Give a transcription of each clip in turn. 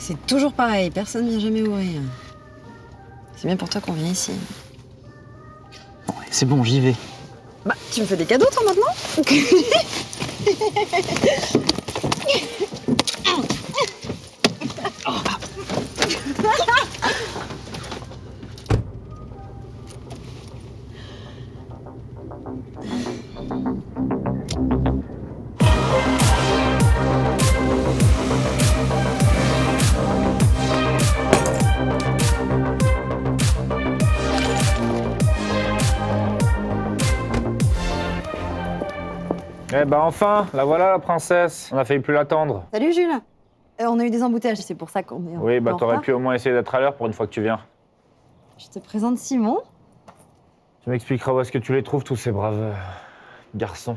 C'est toujours pareil, personne ne vient jamais ouvrir. C'est bien pour toi qu'on vient ici. C'est bon, j'y vais. Bah, tu me fais des cadeaux, toi, maintenant? Eh ben enfin, la voilà la princesse. On a failli plus l'attendre. Salut, Jules. On a eu des embouteillages, c'est pour ça qu'on est Oui, bah en t'aurais retard. pu au moins essayer d'être à l'heure pour une fois que tu viens. Je te présente Simon. Tu m'expliqueras où est-ce que tu les trouves, tous ces braves garçons.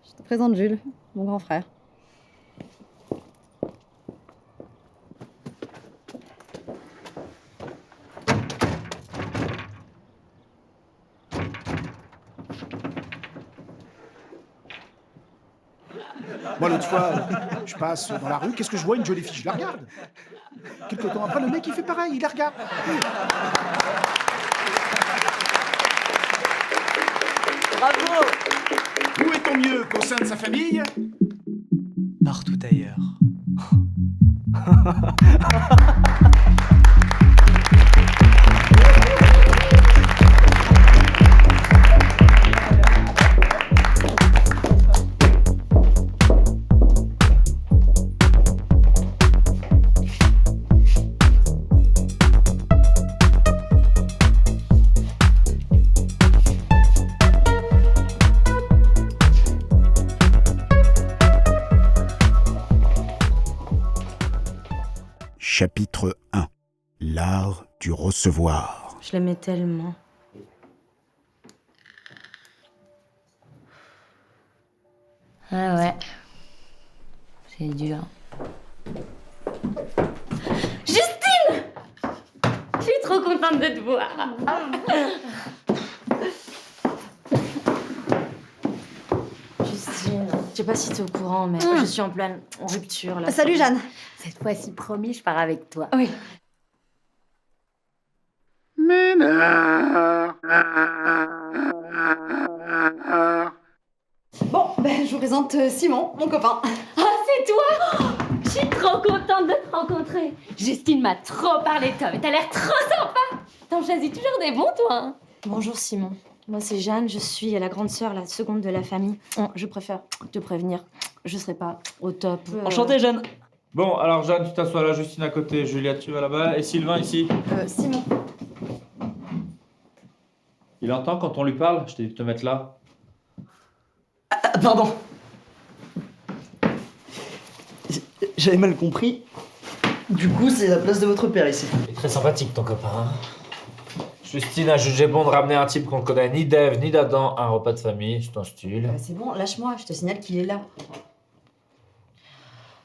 Je te présente Jules, mon grand frère. Moi, l'autre fois, je passe dans la rue, qu'est-ce que je vois? Une jolie fille, je la regarde. Quelque temps après, le mec, il fait pareil, il la regarde. Bravo! Où est-on mieux qu'au sein de sa famille? Partout ailleurs. Chapitre 1. L'art du recevoir. Je l'aimais tellement. Ah ouais. C'est dur. Justine! Je suis trop contente de te voir. Justine, je sais pas si t'es au courant, mais je suis en pleine rupture là. Salut, Jeanne. Cette fois-ci, promis, je pars avec toi. Oui. Bon, ben, je vous présente Simon, mon copain. Oh, c'est toi! Je suis trop contente de te rencontrer. Justine m'a trop parlé de toi, mais t'as l'air trop sympa. T'en choisis toujours des bons, toi. Hein. Bonjour, Simon. Moi, c'est Jeanne. Je suis la grande sœur, la seconde de la famille. Je préfère te prévenir. Je serai pas au top. Enchanté, Jeanne. Bon, alors Jeanne, tu t'assois là, Justine à côté, Julia, tu vas là-bas, et Sylvain ici. Simon. Il entend quand on lui parle? Je t'ai dit de te mettre là. Pardon. J'avais mal compris. Du coup, c'est la place de votre père ici. Il est très sympathique ton copain. Hein. Justine a jugé bon de ramener un type qu'on ne connaît ni d'Ève ni d'Adam à un repas de famille, c'est ton style. C'est bon, lâche-moi, je te signale qu'il est là.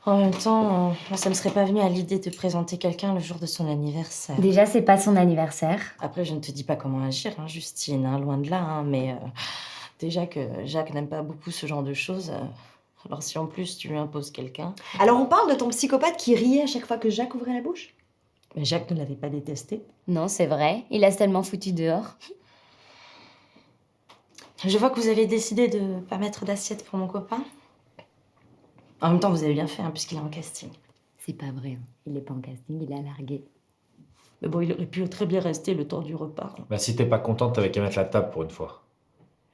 En même temps, moi, ça me serait pas venu à l'idée de présenter quelqu'un le jour de son anniversaire. Déjà, c'est pas son anniversaire. Après, je ne te dis pas comment agir, hein, Justine, hein, loin de là, hein, mais déjà que Jacques n'aime pas beaucoup ce genre de choses, alors si en plus tu lui imposes quelqu'un... Alors, on parle de ton psychopathe qui riait à chaque fois que Jacques ouvrait la bouche? Mais Jacques ne l'avait pas détesté. Non, c'est vrai. Il a seulement foutu dehors. Je vois que vous avez décidé de pas mettre d'assiette pour mon copain. En même temps, vous avez bien fait, hein, puisqu'il est en casting. C'est pas vrai. Hein. Il est pas en casting, il a largué. Mais bon, il aurait pu très bien rester le temps du repas. Bah si t'es pas contente, t'avais qu'à mettre la table pour une fois.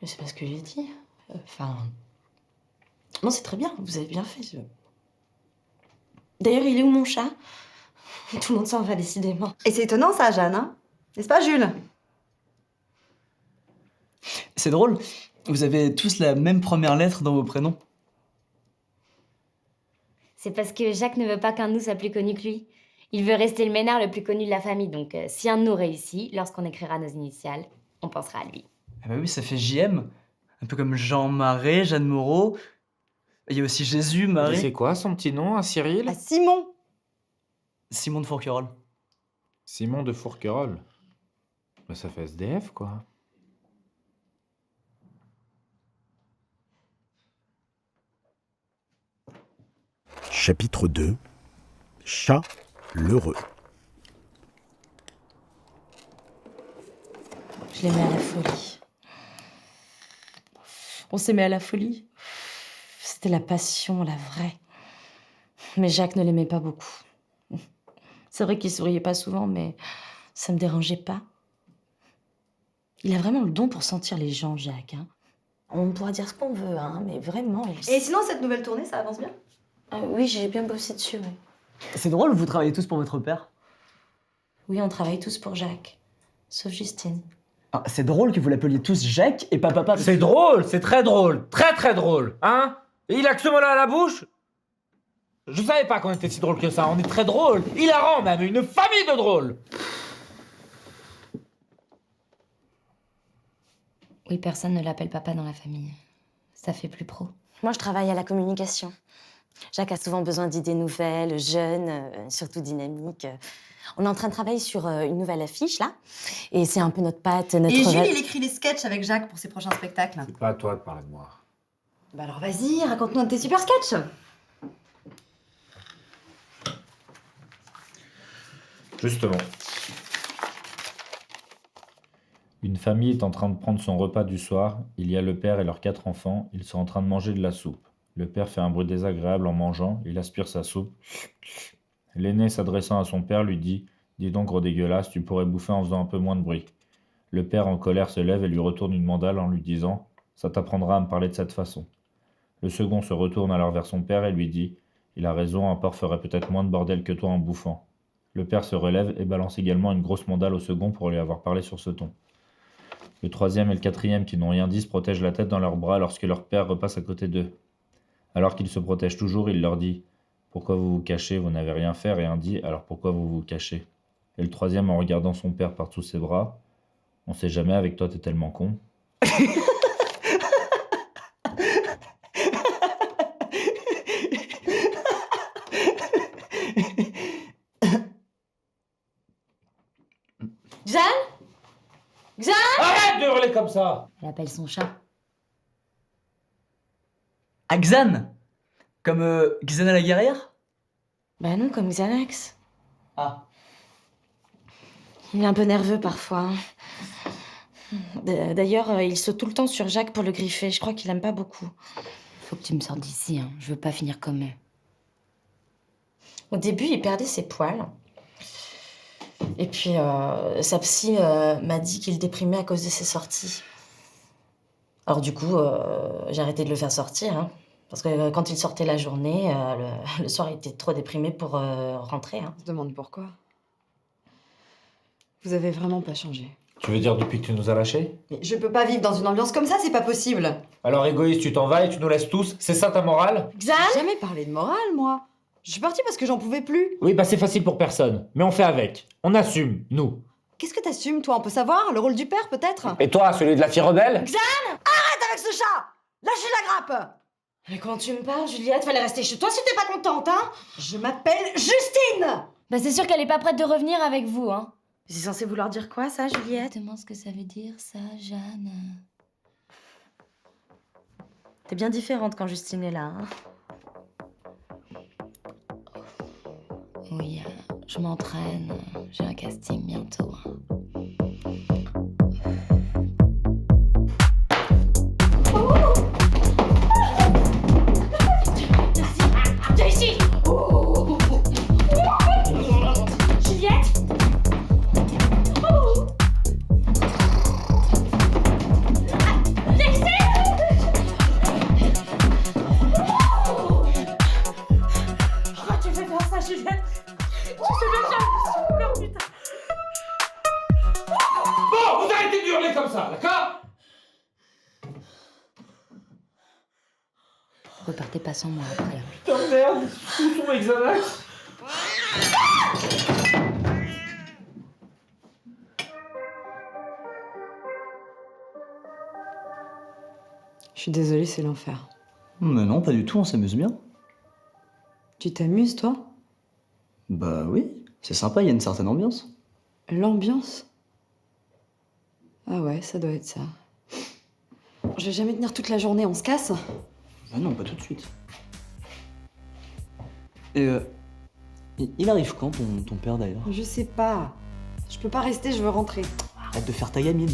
Mais c'est pas ce que j'ai dit. Enfin... Non, c'est très bien, vous avez bien fait. D'ailleurs, il est où mon chat? Tout le monde s'en va, décidément. Et c'est étonnant, ça, Jeanne, hein? N'est-ce pas, Jules? C'est drôle. Vous avez tous la même première lettre dans vos prénoms. C'est parce que Jacques ne veut pas qu'un de nous soit plus connu que lui. Il veut rester le ménard le plus connu de la famille. Donc, si un de nous réussit, lorsqu'on écrira nos initiales, on pensera à lui. Ah bah oui, ça fait JM. Un peu comme Jean Marais, Jeanne Moreau. Il y a aussi Jésus, Et Marie. c'est quoi son petit nom, hein, Cyril? Ah, Simon! Simon de Fourquerolles. Simon de Fourquerolles. Bah ça fait SDF, quoi. Chapitre 2. chaleureux. Je l'aimais à la folie. On s'aimait à la folie. C'était la passion, la vraie. Mais Jacques ne l'aimait pas beaucoup. C'est vrai qu'il souriait pas souvent, mais ça me dérangeait pas. Il a vraiment le don pour sentir les gens, Jacques. Hein. On pourra dire ce qu'on veut, hein, mais vraiment... Et sinon, cette nouvelle tournée, ça avance bien? Oui, j'ai bien bossé dessus, oui. C'est drôle, vous travaillez tous pour votre père. Oui, on travaille tous pour Jacques. Sauf Justine. Ah, c'est drôle que vous l'appeliez tous Jacques et pas papa. C'est drôle, c'est très drôle. Très très drôle. Hein? Et il a que ce mot-là à la bouche? Je savais pas qu'on était si drôle que ça. On est très drôle. Hilarant même. Une famille de drôles. Oui, personne ne l'appelle papa dans la famille. Ça fait plus pro. Moi, je travaille à la communication. Jacques a souvent besoin d'idées nouvelles, jeunes, surtout dynamiques. On est en train de travailler sur une nouvelle affiche, là. Et c'est un peu notre patte, notre... Et Jules, il écrit les sketchs avec Jacques pour ses prochains spectacles. C'est pas à toi de parler de moi. Bah alors vas-y, raconte-nous un de tes super sketchs. Justement. Une famille est en train de prendre son repas du soir. Il y a le père et leurs 4 enfants. Ils sont en train de manger de la soupe. Le père fait un bruit désagréable en mangeant. Il aspire sa soupe. L'aîné, s'adressant à son père, lui dit « Dis donc, gros dégueulasse, tu pourrais bouffer en faisant un peu moins de bruit. » Le père, en colère, se lève et lui retourne une mandale en lui disant « Ça t'apprendra à me parler de cette façon. » Le second se retourne alors vers son père et lui dit « Il a raison, un porc ferait peut-être moins de bordel que toi en bouffant. » Le père se relève et balance également une grosse mandale au second pour lui avoir parlé sur ce ton. Le troisième et le quatrième, qui n'ont rien dit, se protègent la tête dans leurs bras lorsque leur père repasse à côté d'eux. Alors qu'ils se protègent toujours, il leur dit « Pourquoi vous vous cachez? Vous n'avez rien fait, rien dit, alors pourquoi vous vous cachez ?» Et le troisième, en regardant son père par tous ses bras, « On sait jamais, avec toi t'es tellement con. » Jeanne? Jeanne? Arrête de hurler comme ça! Elle appelle son chat. Axan. Comme Xana la guerrière. Bah non, comme Xanax. Ah. Il est un peu nerveux parfois. D'ailleurs, il saute tout le temps sur Jacques pour le griffer. Je crois qu'il aime pas beaucoup. Faut que tu me sortes d'ici, hein. Je veux pas finir comme eux. Au début, il perdait ses poils. Et puis, sa psy m'a dit qu'il déprimait à cause de ses sorties. Alors du coup, j'ai arrêté de le faire sortir. Hein, parce que quand il sortait la journée, le soir, il était trop déprimé pour rentrer. Hein. On se demande pourquoi. Vous avez vraiment pas changé. Tu veux dire depuis que tu nous as lâchés? Mais je peux pas vivre dans une ambiance comme ça, c'est pas possible. Alors égoïste, tu t'en vas et tu nous laisses tous? C'est ça ta morale? J'ai jamais parlé de morale, moi. Je suis partie parce que j'en pouvais plus. Oui, bah c'est facile pour personne. Mais on fait avec. On assume, nous. Qu'est-ce que t'assumes, toi? On peut savoir? Le rôle du père, peut-être? Et toi, celui de la fille rebelle? Arrête avec ce chat! Lâchez la grappe! Mais comment tu me parles, Juliette? Fallait rester chez toi si t'es pas contente, hein? Je m'appelle Justine! Bah c'est sûr qu'elle est pas prête de revenir avec vous, hein. C'est censé vouloir dire quoi, ça, Juliette? Exactement ce que ça veut dire, ça, Jeanne. T'es bien différente quand Justine est là, hein? Oui, je m'entraîne. J'ai un casting bientôt. Viens ici. Juliette. Pourquoi tu fais faire ça, Juliette? Tu sais bien que j'ai super, putain. Bon, vous arrêtez de hurler comme ça, d'accord? Repartez pas sans moi après. Là. Putain de merde, où sont mes Xanax? Je suis désolée, c'est l'enfer. Mais non, pas du tout, on s'amuse bien. Tu t'amuses, toi? Bah oui, c'est sympa, il y a une certaine ambiance. L'ambiance? Ah ouais, ça doit être ça. Je vais jamais tenir toute la journée, on se casse? Bah non, pas tout de suite. Et Il arrive quand ton père d'ailleurs? Je sais pas. Je peux pas rester, je veux rentrer. Arrête de faire ta gamine.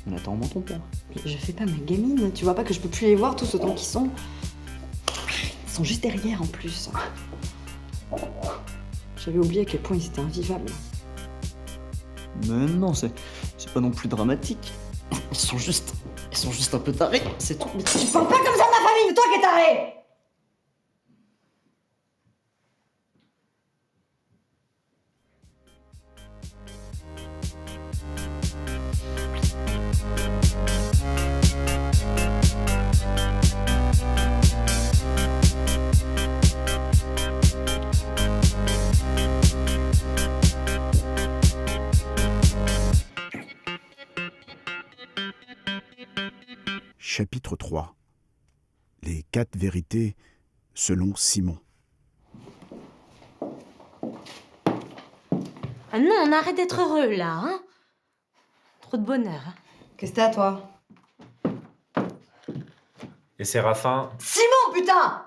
On attend au moins ton père. Mais je fais pas ma gamine. Tu vois pas que je peux plus les voir tous autant qu'ils sont. Ils sont juste derrière en plus. J'avais oublié à quel point ils étaient invivables. Mais non, c'est pas non plus dramatique. Ils sont juste un peu tarés, c'est tout. Mais tu parles pas comme ça de ma famille, toi qui es taré! Chapitre 3. Les 4 vérités selon Simon. Ah non, on arrête d'être heureux là, hein. Trop de bonheur. Hein. Qu'est-ce que t'as, toi? Et Séraphin, Simon, putain!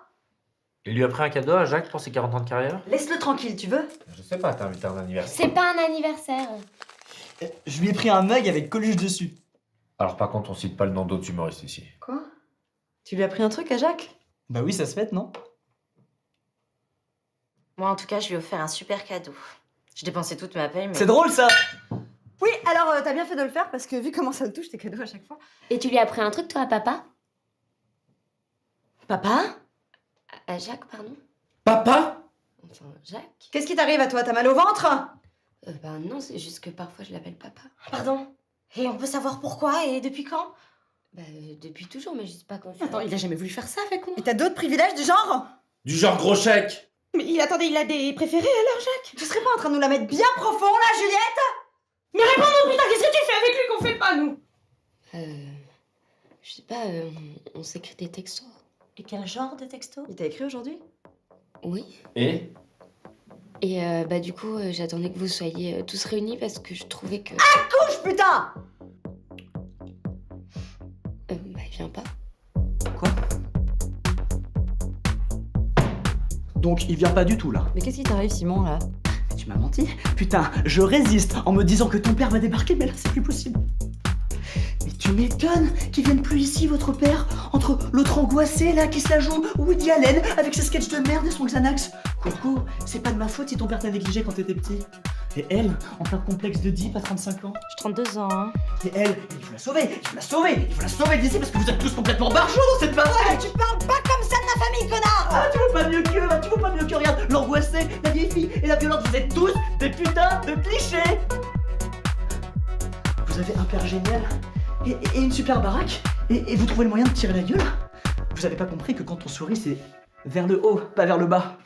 il lui a pris un cadeau à Jacques pour ses 40 ans de carrière? Laisse-le tranquille, tu veux? Je sais pas, t'as invité à un anniversaire. C'est pas un anniversaire. Je lui ai pris un mug avec Coluche dessus. Alors par contre, on cite pas le nom d'autres humoristes ici. Quoi? Tu lui as pris un truc à Jacques? Bah oui, ça se fête, non? Moi, en tout cas, je lui ai offert un super cadeau. Je dépensais toute ma paye, mais... C'est drôle ça! Oui, alors t'as bien fait de le faire parce que vu comment ça me touche tes cadeaux à chaque fois. Et tu lui as pris un truc, toi, à papa? Papa? À Jacques, pardon? Papa? Enfin, Jacques? Qu'est-ce qui t'arrive à toi? T'as mal au ventre? Bah non, c'est juste que parfois je l'appelle papa. Pardon? Et on peut savoir pourquoi et depuis quand? Bah depuis toujours, mais je sais pas quand. Attends, il a jamais voulu faire ça avec moi. Et t'as d'autres privilèges du genre? Du genre gros chèque. Mais attendez, il a des préférés alors, Jacques? Tu serais pas en train de nous la mettre bien profond là, Juliette? Mais réponds-nous, putain, qu'est-ce que tu fais avec lui qu'on fait pas, nous? Je sais pas, on s'écrit des textos. Et quel genre de texto? Il t'a écrit aujourd'hui? Oui. Et? Et bah du coup, j'attendais que vous soyez tous réunis parce que je trouvais que... Couche, putain! bah il vient pas. Quoi? Donc il vient pas du tout là. Mais qu'est-ce qui t'arrive, Simon, là? Mais tu m'as menti? Putain, je résiste en me disant que ton père va débarquer, mais là c'est plus possible. Mais tu m'étonnes qu'il vienne plus ici, votre père, entre l'autre angoissé là qui se la joue, Woody Allen, avec ses sketchs de merde et son Xanax. Coco, c'est pas de ma faute si ton père t'a négligé quand t'étais petit. Et elle, en plein complexe de Deep à 35 ans. J'ai 32 ans, hein. Et elle, il faut la sauver, il faut la sauver, il faut la sauver d'ici parce que vous êtes tous complètement barjots dans cette baraque. Tu parles pas comme ça de ma famille, connard! Ah, tu veux pas mieux que, tu veux pas mieux que, regarde, l'angoissée, la vieille fille et la violente, vous êtes tous des putains de clichés. Vous avez un père génial et une super baraque et vous trouvez le moyen de tirer la gueule. Vous avez pas compris que quand on sourit, c'est vers le haut, pas vers le bas.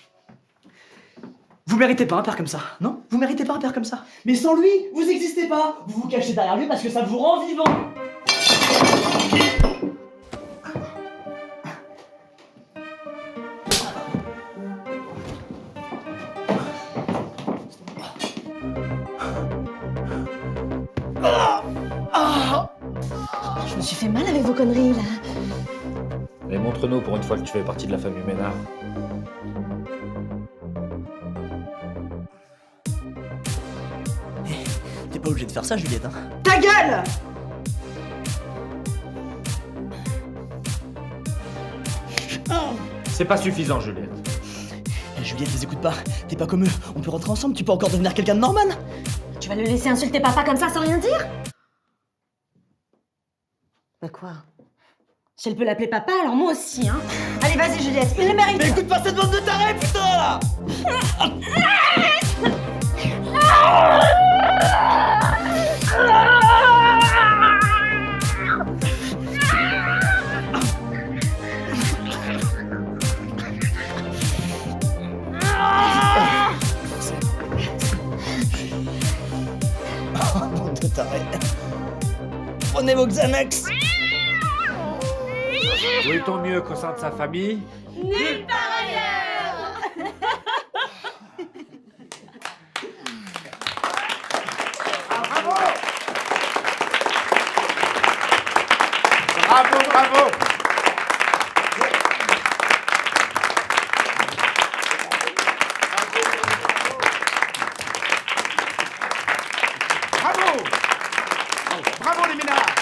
Vous méritez pas un père comme ça, non? Vous méritez pas un père comme ça. Mais sans lui, vous existez pas. Vous vous cachez derrière lui parce que ça vous rend vivant. Je me suis fait mal avec vos conneries, là. Mais montre-nous pour une fois que tu fais partie de la famille Ménard. T'es pas obligé de faire ça, Juliette, hein. Ta gueule! C'est pas suffisant, Juliette. Juliette, les écoute pas. T'es pas comme eux. On peut rentrer ensemble, tu peux encore devenir quelqu'un de normal. Tu vas le laisser insulter papa comme ça sans rien dire? Bah quoi? Si elle peut l'appeler papa, alors moi aussi, hein. Allez, vas-y, Juliette, il le mérite! Mais écoute pas cette bande de tarés, putain, là. Bande de tarés. Prenez vos Xanax. Où est-on mieux qu'au sein de sa famille? Nulle part ailleurs! Bravo, bravo! Bravo les ménages.